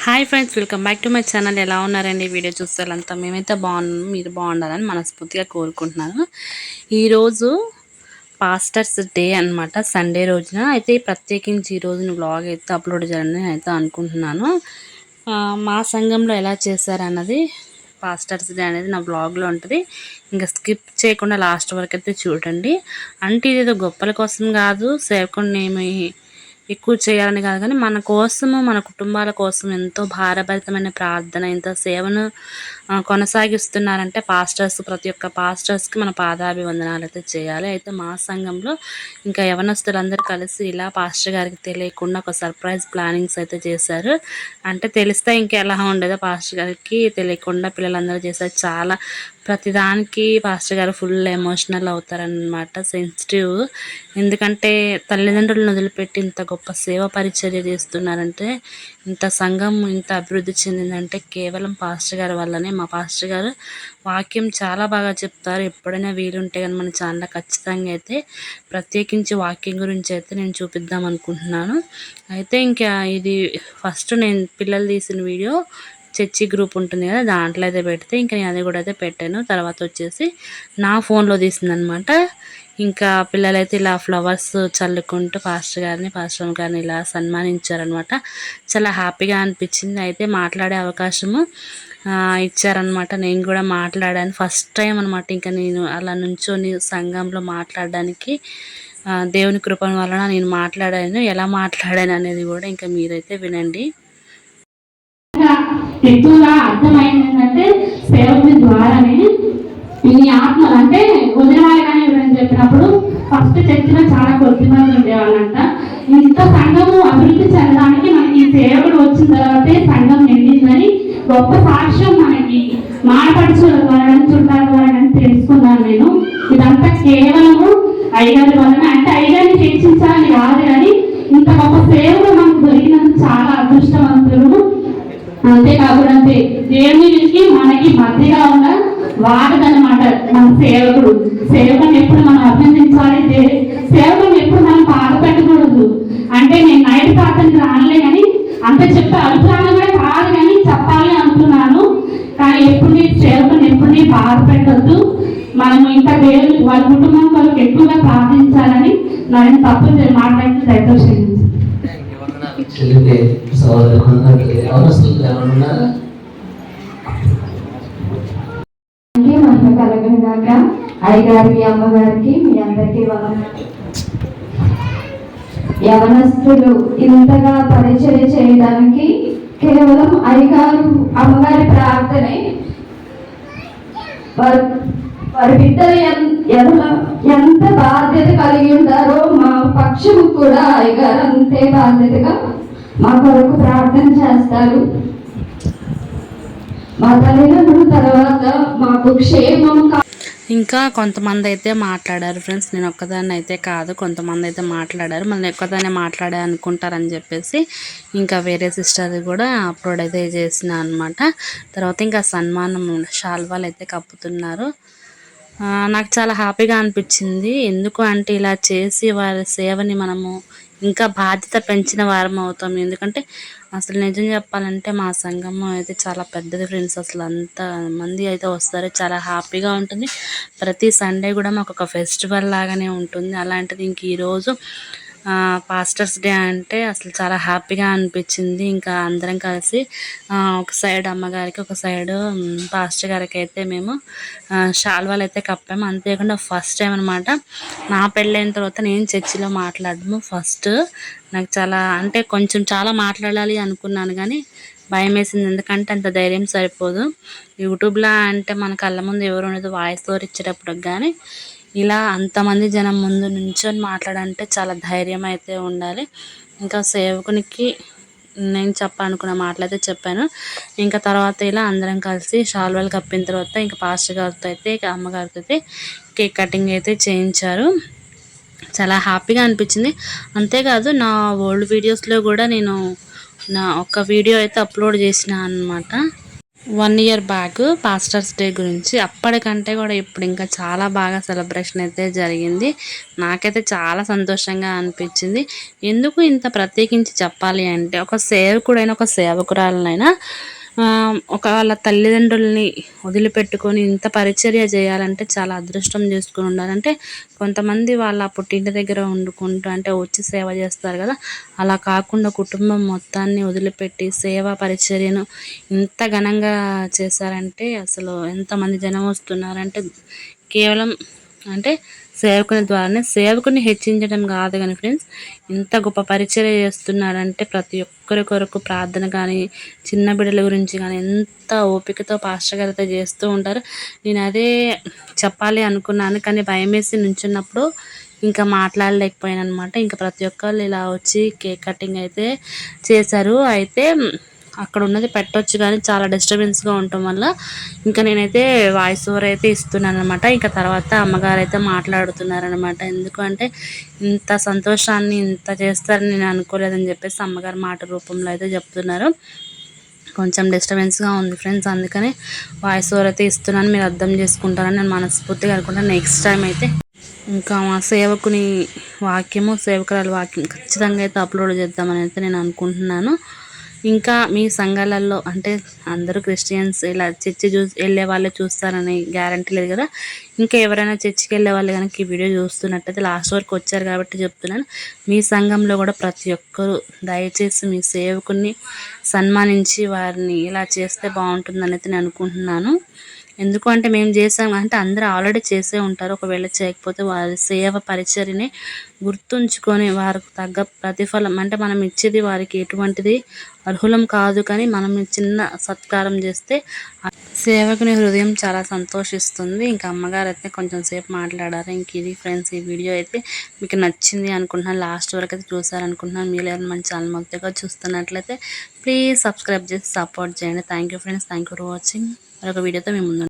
Hi friends, welcome back to my channel. ఎలా ఉన్నారండి? Video చూసేంతా మేమైతే బాగున్నాము, మీరు బాగుండాలని మనస్ఫూర్తిగా కోరుకుంటున్నాను. ఈరోజు పాస్టర్స్ డే అనమాట, సండే రోజున అయితే ప్రత్యేకించి ఈరోజు వ్లాగ్ అయితే అప్లోడ్ చేయాలని అయితే అనుకుంటున్నాను. మా సంఘంలో ఎలా చేశారన్నది పాస్టర్స్ డే అనేది నా బ్లాగ్లో ఉంటుంది. ఇంకా స్కిప్ చేయకుండా లాస్ట్ వరకు అయితే చూడండి. అంటే ఇదేదో గొప్పల కోసం కాదు, సేవకుడిని ఏమి ఎక్కువ చేయాలని కాదు, కానీ మన కోసము మన కుటుంబాల కోసం ఎంతో భారభరితమైన ప్రార్థన, ఎంతో సేవను కొనసాగిస్తున్నారంటే పాస్టర్స్, ప్రతి ఒక్క పాస్టర్స్కి మన పాదాభివందనాలు అయితే చేయాలి. అయితే మా సంఘంలో ఇంకా యవనస్తులందరూ కలిసి ఇలా పాస్టర్ గారికి తెలియకుండా ఒక సర్ప్రైజ్ ప్లానింగ్స్ అయితే చేశారు. అంటే తెలిస్తే ఇంకెలా ఉండేదో, పాస్టర్ గారికి తెలియకుండా పిల్లలందరూ చేశారు. చాలా ప్రతిదానికి పాస్టర్ గారు ఫుల్ ఎమోషనల్ అవుతారనమాట, సెన్సిటివ్. ఎందుకంటే తల్లిదండ్రులను వదిలిపెట్టి ఇంత గొప్ప సేవ పరిచర్య చేస్తున్నారంటే, ఇంత సంఘం ఇంత అభివృద్ధి చెందిందంటే కేవలం పాస్టర్ గారి వల్లనే. మా పాస్టర్ గారు వాక్యం చాలా బాగా చెప్తారు. ఎప్పుడైనా వీలుంటే కానీ మన ఛానల్ ఖచ్చితంగా అయితే ప్రత్యేకించి వాక్యం గురించి అయితే నేను చూపిద్దాం అనుకుంటున్నాను. అయితే ఇంకా ఇది ఫస్ట్ నేను పిల్లలు తీసిన వీడియో చర్చి గ్రూప్ ఉంటుంది కదా, దాంట్లో అయితే పెడితే ఇంకా నేను అది కూడా అయితే పెట్టాను. తర్వాత వచ్చేసి నా ఫోన్లో తీసిందనమాట. ఇంకా పిల్లలైతే ఇలా ఫ్లవర్స్ చల్లుకుంటూ పాస్టర్ గారిని ఇలా సన్మానించారనమాట. చాలా హ్యాపీగా అనిపించింది. అయితే మాట్లాడే అవకాశము ఇచ్చారనమాట. నేను కూడా మాట్లాడాను, ఫస్ట్ టైం అనమాట. ఇంకా నేను అలా నుంచొని సంఘంలో మాట్లాడడానికి దేవుని కృప వలన నేను మాట్లాడాను. ఎలా మాట్లాడాను అనేది కూడా ఇంకా మీరైతే వినండి. ఎక్కువగా అర్థమైంది ఏంటంటే సేవకుని ద్వారానే ఇన్ని ఆత్మలు, అంటే వదిన వాళ్ళు కానీ ఎవరైనా చెప్పినప్పుడు ఫస్ట్ చర్చిలో చాలా కొద్ది మంది ఉండేవాళ్ళంట. ఇంత సంఘము అభివృద్ధి చెందడానికి మనకి ఈ సేవకుడు వచ్చిన తర్వాతే సంఘం నిండిందని గొప్ప సాక్ష్యం మనకి మాడపడుచుల ద్వారా చుట్టాల ద్వారా కానీ తెలుసుకున్నాను నేను. ఇదంతా కేవలము అయ్యగారి వలన, అంటే అయ్యగారిని హెచ్చించాలని కాదు, కానీ ఇంత గొప్ప సేవలు మనకు దొరికినందుకు చాలా అదృష్టవంతులు. అంతేకాకుండా దేవునికి మనకి మధ్యగా ఉన్న వాడదనమాట మన సేవకుడు. సేవకుని ఎప్పుడు మనం అభినందించాలి, సేవకుని ఎప్పుడు మనం బాధ పెట్టకూడదు. అంటే నేను నైట్ ప్రార్థనకి రానులే కానీ అంత చెప్పే అభిప్రాయం కూడా కాదు, కానీ చెప్పాలి అనుకున్నాను. కానీ ఎప్పుడు సేవకుని ఎప్పుడు బాధ పెట్టద్దు. మనము ఇంకా దేవుని వాళ్ళ కుటుంబం కొరకు ఎక్కువగా ప్రార్థించాలని నేను తప్పు మాట్లాడితే దయచేసి మహిమ కలగను గాక. అయ్యగారికి, అమ్మగారికి, మీ అందరికీ యవనస్తులు ఇంతగా పరిచయం చేయడానికి కేవలం అయ్యగారు, అమ్మగారి ప్రార్థనే. వారి బిడ్డలు ఎంత బాధ్యత కలిగి ఉంటారో మా పక్షము కూడా అయ్యగారు అంతే బాధ్యతగా మా కొరకు ప్రార్థన చేస్తారు. మా తల్లిదండ్రుల తర్వాత మాకు క్షేమం. ఇంకా కొంతమంది అయితే మాట్లాడారు ఫ్రెండ్స్, నేను ఒక్కదాన్ని అయితే కాదు, కొంతమంది అయితే మాట్లాడారు. మళ్ళీ ఒక్కదాన్నే మాట్లాడే అనుకుంటారని చెప్పేసి ఇంకా వేరే సిస్టర్ కూడా అప్లోడ్ అయితే చేసిన అనమాట. తర్వాత ఇంకా సన్మానం శాల్వాలు అయితే కప్పుతున్నారు. నాకు చాలా హ్యాపీగా అనిపించింది. ఎందుకు అంటే ఇలా చేసి వారి సేవని మనము ఇంకా బాధ్యత పెంచిన వారం అవుతాం. ఎందుకంటే అసలు నిజం చెప్పాలంటే మా సంఘం అయితే చాలా పెద్దది ఫ్రెండ్స్. అసలు అంత మంది అయితే వస్తారు, చాలా హ్యాపీగా ఉంటుంది. ప్రతి సండే కూడా మాకు ఒక ఫెస్టివల్ లాగానే ఉంటుంది. అలాంటిది ఇంక ఈరోజు పాస్టర్స్ డే అంటే అసలు చాలా హ్యాపీగా అనిపించింది. ఇంకా అందరం కలిసి ఒక సైడ్ అమ్మగారికి, ఒక సైడ్ పాస్టర్ గారికి అయితే మేము శాల్వాలు అయితే కప్పాము. అంతేకాకుండా ఫస్ట్ టైం అనమాట నా పెళ్ళైన తర్వాత నేను చర్చిలో మాట్లాడము ఫస్ట్. నాకు చాలా మాట్లాడాలి అనుకున్నాను, కానీ భయం వేసింది. ఎందుకంటే అంత ధైర్యం సరిపోదు. యూట్యూబ్లో అంటే మన కళ్ళ ముందు ఎవరు ఉండదు వాయిస్ ఓవర్ ఇచ్చేటప్పుడు, కానీ ఇలా అంతమంది జనం ముందు నుంచొని మాట్లాడంటే చాలా ధైర్యం అయితే ఉండాలి. ఇంకా సేవకునికి నేను చెప్పాలనుకున్న మాటలు అయితే చెప్పాను. ఇంకా తర్వాత ఇలా అందరం కలిసి శాల్వాలు కప్పిన తర్వాత ఇంకా పాస్టర్ గారితో అయితే, ఇక అమ్మగారితో అయితే కేక్ కటింగ్ అయితే చేయించారు. చాలా హ్యాపీగా అనిపించింది. అంతేకాదు నా ఓల్డ్ వీడియోస్లో కూడా నేను నా ఒక వీడియో అయితే అప్లోడ్ చేసిన అనమాట. 1 ఇయర్ బ్యాక్ పాస్టర్స్ డే గురించి అప్పటికంటే కూడా ఇప్పుడు ఇంకా చాలా బాగా సెలబ్రేషన్ అయితే జరిగింది. నాకైతే చాలా సంతోషంగా అనిపించింది. ఎందుకు ఇంత ప్రత్యేకించి చెప్పాలి అంటే, ఒక సేవకుడైన ఒక సేవకురాలనైనా ఒక వాళ్ళ తల్లిదండ్రుల్ని వదిలిపెట్టుకొని ఇంత పరిచర్య చేయాలంటే చాలా అదృష్టం చేసుకుని ఉండాలంటే, కొంతమంది వాళ్ళ పుట్టింటి దగ్గర వండుకుంటూ అంటే వచ్చి సేవ చేస్తారు కదా, అలా కాకుండా కుటుంబం మొత్తాన్ని వదిలిపెట్టి సేవా పరిచర్యను ఇంత ఘనంగా చేశారంటే, అసలు ఎంతమంది జనం వస్తున్నారంటే కేవలం అంటే సేవకుని ద్వారానే, సేవకుని హెచ్చించడం కాదు కానీ ఫ్రెండ్స్, ఇంత గొప్ప పరిచర్య చేస్తున్నారంటే ప్రతి ఒక్కరి కొరకు ప్రార్థన కానీ, చిన్న బిడ్డల గురించి కానీ ఎంత ఓపికతో పాస్టర్ గారు అయితే చేస్తూ ఉంటారు. నేను అదే చెప్పాలి అనుకున్నాను కానీ భయమేసి నుంచున్నప్పుడు ఇంకా మాట్లాడలేకపోయాను అనమాట. ఇంకా ప్రతి ఒక్కళ్ళు ఇలా వచ్చి కేక్ కటింగ్ అయితే చేశారు. అయితే అక్కడ ఉన్నది పెట్టొచ్చు కానీ చాలా డిస్టర్బెన్స్గా ఉండటం వల్ల ఇంకా నేనైతే వాయిస్ ఓవర్ అయితే ఇస్తున్నాను అనమాట. ఇంకా తర్వాత అమ్మగారు అయితే మాట్లాడుతున్నారనమాట. ఎందుకంటే ఇంత సంతోషాన్ని ఇంత చేస్తారని నేను అనుకోలేదని చెప్పేసి అమ్మగారు మాట రూపంలో అయితే చెప్తున్నారు. కొంచెం డిస్టర్బెన్స్గా ఉంది ఫ్రెండ్స్, అందుకని వాయిస్ ఓవర్ అయితే ఇస్తున్నాను. మీరు అర్థం చేసుకుంటారని నేను మనస్ఫూర్తిగా అనుకుంటాను. నెక్స్ట్ టైం అయితే ఇంకా మా సేవకుని వాక్యము, సేవకురాల వాక్యం ఖచ్చితంగా అయితే అప్లోడ్ చేద్దామని అయితే నేను అనుకుంటున్నాను. ఇంకా మీ సంఘాలలో అంటే అందరూ క్రిస్టియన్స్ ఇలా చర్చి వెళ్ళే వాళ్ళే చూస్తారని గ్యారంటీ లేదు కదా. ఇంకా ఎవరైనా చర్చికి వెళ్ళే వాళ్ళు కనుక ఈ వీడియో చూస్తున్నట్టయితే లాస్ట్ వరకు వచ్చారు కాబట్టి చెప్తున్నాను, మీ సంఘంలో కూడా ప్రతి ఒక్కరూ దయచేసి మీ సేవకుని సన్మానించి వారిని ఇలా చేస్తే బాగుంటుందని అయితే నేను అనుకుంటున్నాను. ఎందుకు అంటే మేము చేసాం అంటే అందరూ ఆల్రెడీ చేసే ఉంటారు. ఒకవేళ చేయకపోతే వారి సేవ పరిచర్యని గుర్తుంచుకొని వారికి తగ్గ ప్రతిఫలం అంటే మనం ఇచ్చేది వారికి ఎటువంటిది అర్హులం కాదు, కానీ మనం చిన్న సత్కారం చేస్తే సేవకుని హృదయం చాలా సంతోషిస్తుంది. ఇంకా అమ్మగారు అయితే కొంచెం సేపు మాట్లాడారు. ఇంక ఇది ఫ్రెండ్స్, ఈ వీడియో అయితే మీకు నచ్చింది అనుకుంటున్నాను. లాస్ట్ వరకు అయితే చూసారనుకుంటున్నాను. మీరు ఎవరైనా మన ఛానల్ మొదటిగా చూస్తున్నట్లయితే ప్లీజ్ సబ్స్క్రైబ్ చేసి సపోర్ట్ చేయండి. Thank you friends, thank you for watching. మరొక వీడియోతో మేము ముందు